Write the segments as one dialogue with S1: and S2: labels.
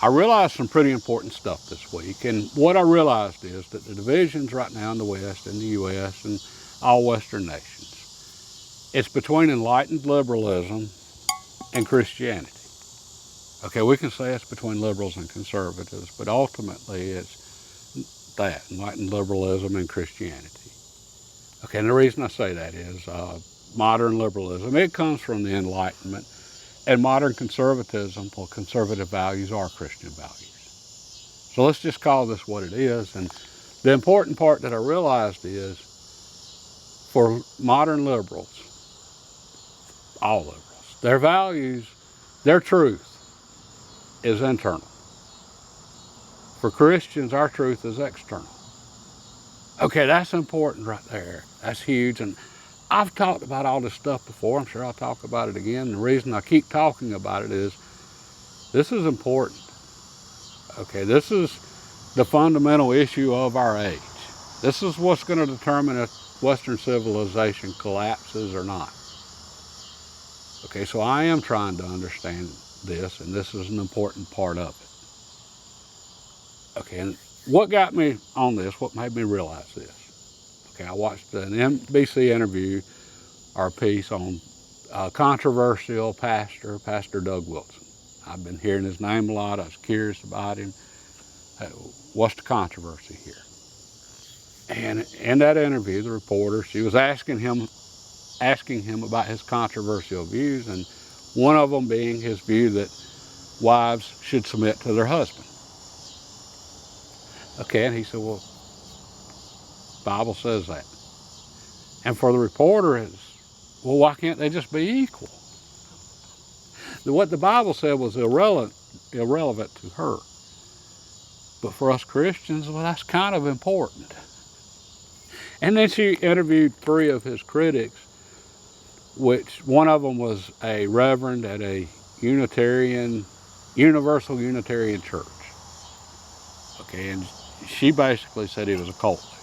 S1: I realized some pretty important stuff this week, and what I realized is that the divisions right now in the West, in the U.S., and all Western nations, it's between enlightened liberalism and Christianity. Okay, we can say it's between liberals and conservatives, but ultimately it's that, enlightened liberalism and Christianity. Okay, and the reason I say that is modern liberalism, it comes from the Enlightenment, and modern conservatism, well, conservative values are Christian values. So let's just call this what it is. And the important part that I realized is for modern liberals, all liberals, their values, their truth is internal. For Christians, our truth is external. Okay, that's important right there. That's huge. And I've talked about all this stuff before. I'm sure I'll talk about it again. The reason I keep talking about it is this is important. Okay, this is the fundamental issue of our age. This is what's going to determine if Western civilization collapses or not. Okay, so I am trying to understand this, and this is an important part of it. Okay, and what got me on this, what made me realize this? Okay, I watched an NBC interview or piece on a controversial Pastor Doug Wilson. I've been hearing his name a lot. I was curious about him. What's the controversy here? And in that interview, the reporter, she was asking him about his controversial views, and one of them being his view that wives should submit to their husband. Okay, and he said, well, the Bible says that. And for the reporter, it's, well, why can't they just be equal? What the Bible said was irrelevant to her. But for us Christians, well, that's kind of important. And then she interviewed 3 of his critics, which one of them was a reverend at a Universal Unitarian Church. Okay, and she basically said he was a cult leader.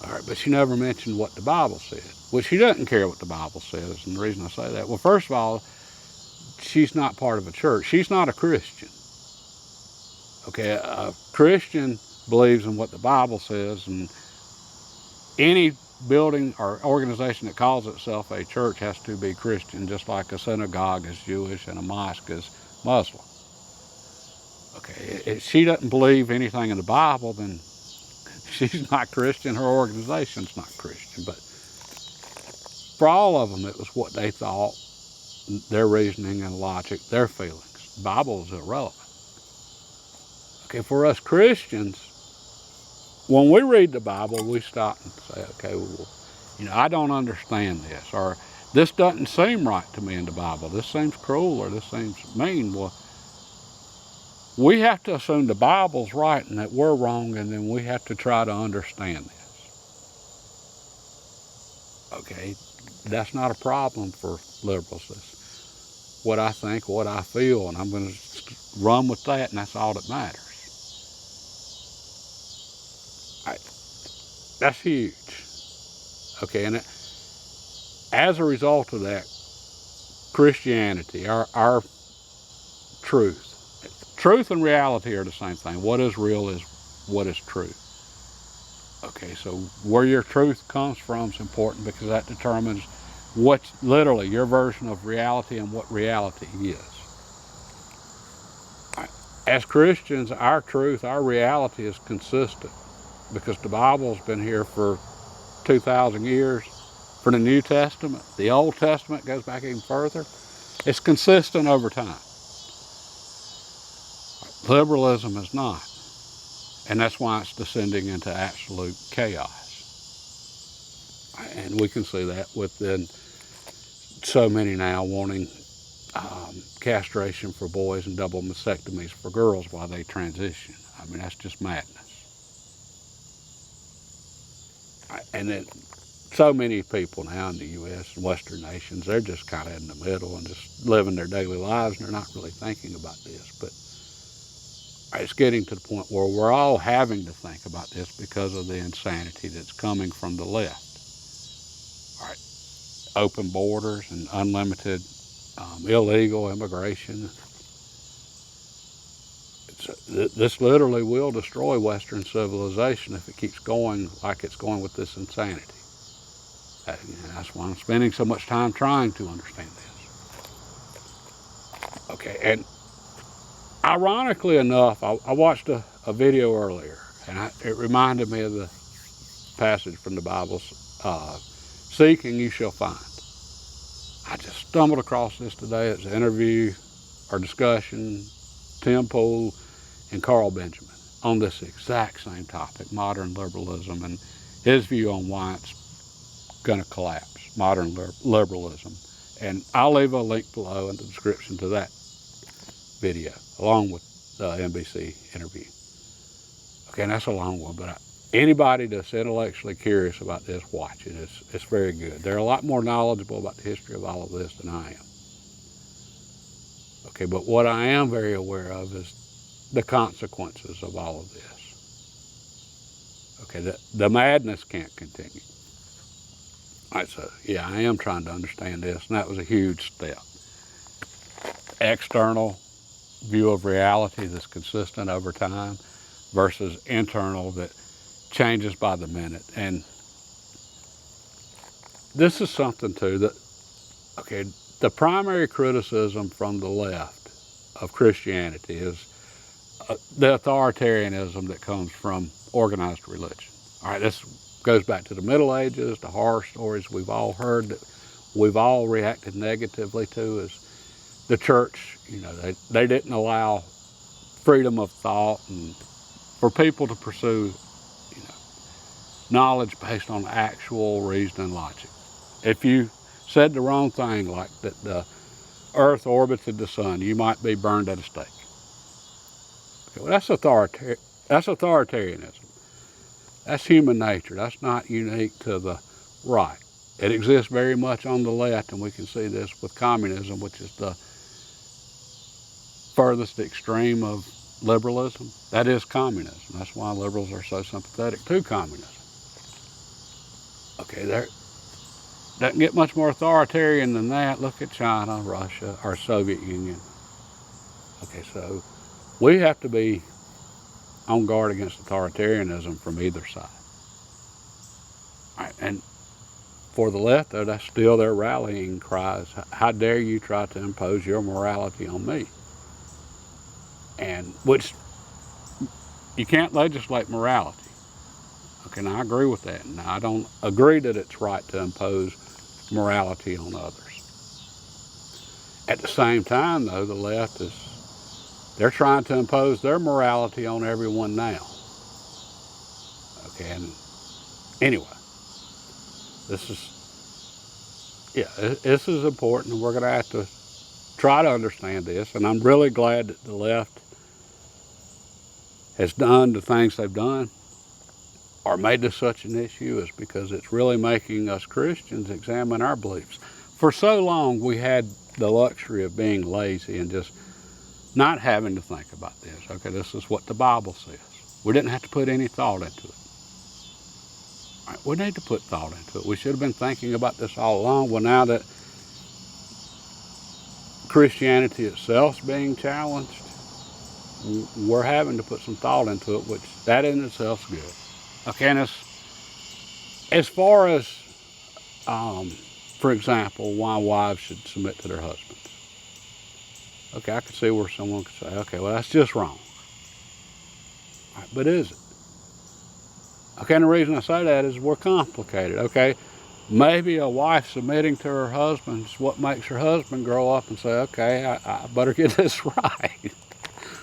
S1: All right, but she never mentioned what the Bible said. Well, she doesn't care what the Bible says, and the reason I say that, well, first of all, she's not part of a church. She's not a Christian. Okay, a Christian believes in what the Bible says, and any building or organization that calls itself a church has to be Christian, just like a synagogue is Jewish and a mosque is Muslim. Okay, if she doesn't believe anything in the Bible, then she's not Christian, her organization's not Christian. But for all of them, it was what they thought, their reasoning and logic, their feelings. The Bible is irrelevant. Okay, for us Christians, when we read the Bible, we stop and say, okay, well, I don't understand this, or this doesn't seem right to me in the Bible. This seems cruel, or this seems mean. Well, we have to assume the Bible's right and that we're wrong, and then we have to try to understand this. Okay, that's not a problem for liberals. That's what I think, what I feel, and I'm going to run with that, and that's all that matters. That's huge. Okay, and as a result of that, Christianity, our truth and reality are the same thing. What is real is what is true. Okay, so where your truth comes from is important, because that determines what's literally your version of reality and what reality is. As Christians, our truth, our reality is consistent, because the Bible's been here for 2,000 years. For the New Testament, the Old Testament goes back even further. It's consistent over time. Liberalism is not. And that's why it's descending into absolute chaos. And we can see that within so many now wanting castration for boys and double mastectomies for girls while they transition. I mean, that's just madness. And then so many people now in the U.S. and Western nations, they're just kind of in the middle and just living their daily lives, and they're not really thinking about this. But it's getting to the point where we're all having to think about this because of the insanity that's coming from the left. All right, open borders and unlimited illegal immigration. This literally will destroy Western civilization if it keeps going like it's going with this insanity. And that's why I'm spending so much time trying to understand this. Okay, and ironically enough, I watched a video earlier, and it reminded me of the passage from the Bible, seek and you shall find. I just stumbled across this today. It's an interview or discussion, Tim Pool and Carl Benjamin, on this exact same topic, modern liberalism, and his view on why it's going to collapse, modern liberalism. And I'll leave a link below in the description to that video, along with the NBC interview. Okay, and that's a long one, but anybody that's intellectually curious about this, watch it. It's very good. They're a lot more knowledgeable about the history of all of this than I am. Okay, but what I am very aware of is the consequences of all of this. Okay, the madness can't continue. All right, so yeah, I am trying to understand this, and that was a huge step. External view of reality that's consistent over time versus internal that changes by the minute. And this is something too that, okay, the primary criticism from the left of Christianity is the authoritarianism that comes from organized religion. All right, this goes back to the Middle Ages, the horror stories we've all heard that we've all reacted negatively to. Is the church, you know, they didn't allow freedom of thought and for people to pursue, you know, knowledge based on actual reason and logic. If you said the wrong thing, like that the earth orbited the sun, you might be burned at a stake. Okay, well, that's authoritarianism. That's human nature. That's not unique to the right. It exists very much on the left, and we can see this with communism, which is the furthest extreme of liberalism. That is communism. That's why liberals are so sympathetic to communism. Okay, there doesn't get much more authoritarian than that. Look at China, Russia, or Soviet Union. Okay, so we have to be on guard against authoritarianism from either side. All right, and for the left, though, that's still their rallying cries. How dare you try to impose your morality on me? And which, you can't legislate morality. Okay, now I agree with that. Now I don't agree that it's right to impose morality on others. At the same time, though, the left they're trying to impose their morality on everyone now. Okay, and anyway, this is important, and we're going to have to try to understand this, and I'm really glad that the left has done the things they've done or made this such an issue, is because it's really making us Christians examine our beliefs. For so long, we had the luxury of being lazy and just not having to think about this. Okay, this is what the Bible says. We didn't have to put any thought into it. All right, we need to put thought into it. We should have been thinking about this all along. Well, now that Christianity itself is being challenged, we're having to put some thought into it, which that in itself is good. Okay, and as far as, for example, why wives should submit to their husbands. Okay, I could see where someone could say, okay, well, that's just wrong. All right, but is it? Okay, and the reason I say that is we're complicated. Okay, maybe a wife submitting to her husband is what makes her husband grow up and say, okay, I better get this right.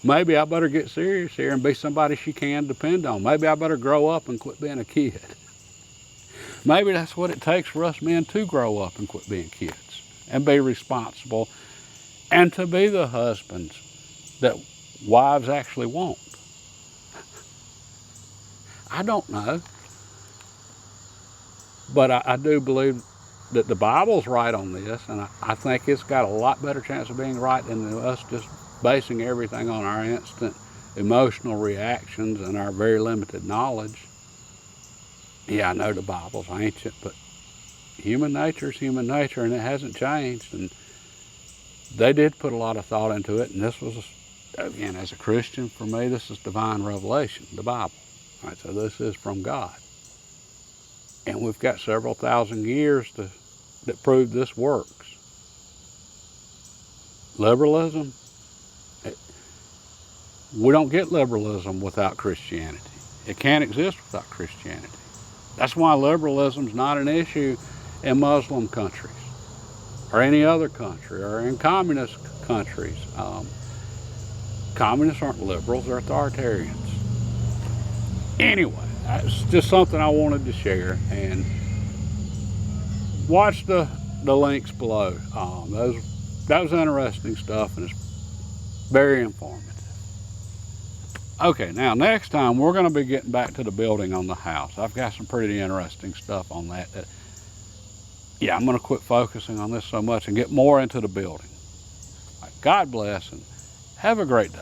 S1: Maybe I better get serious here and be somebody she can depend on. Maybe I better grow up and quit being a kid. Maybe that's what it takes for us men to grow up and quit being kids and be responsible and to be the husbands that wives actually want. I don't know. But I do believe that the Bible's right on this, and I think it's got a lot better chance of being right than us just basing everything on our instant emotional reactions and our very limited knowledge. Yeah, I know the Bible's ancient, but human nature is human nature, and it hasn't changed. And they did put a lot of thought into it, and this was again, as a Christian, for me, this is divine revelation, the Bible. All right, so this is from God. And we've got several thousand years that prove this works. Liberalism, we don't get liberalism without Christianity. It can't exist without Christianity. That's why liberalism is not an issue in Muslim countries or any other country or in communist countries. Communists aren't liberals, they're authoritarians. Anyway, that's just something I wanted to share. And watch the links below. That was interesting stuff, and it's very informative. Okay, now next time we're going to be getting back to the building on the house. I've got some pretty interesting stuff on that. Yeah, I'm going to quit focusing on this so much and get more into the building. God bless and have a great day.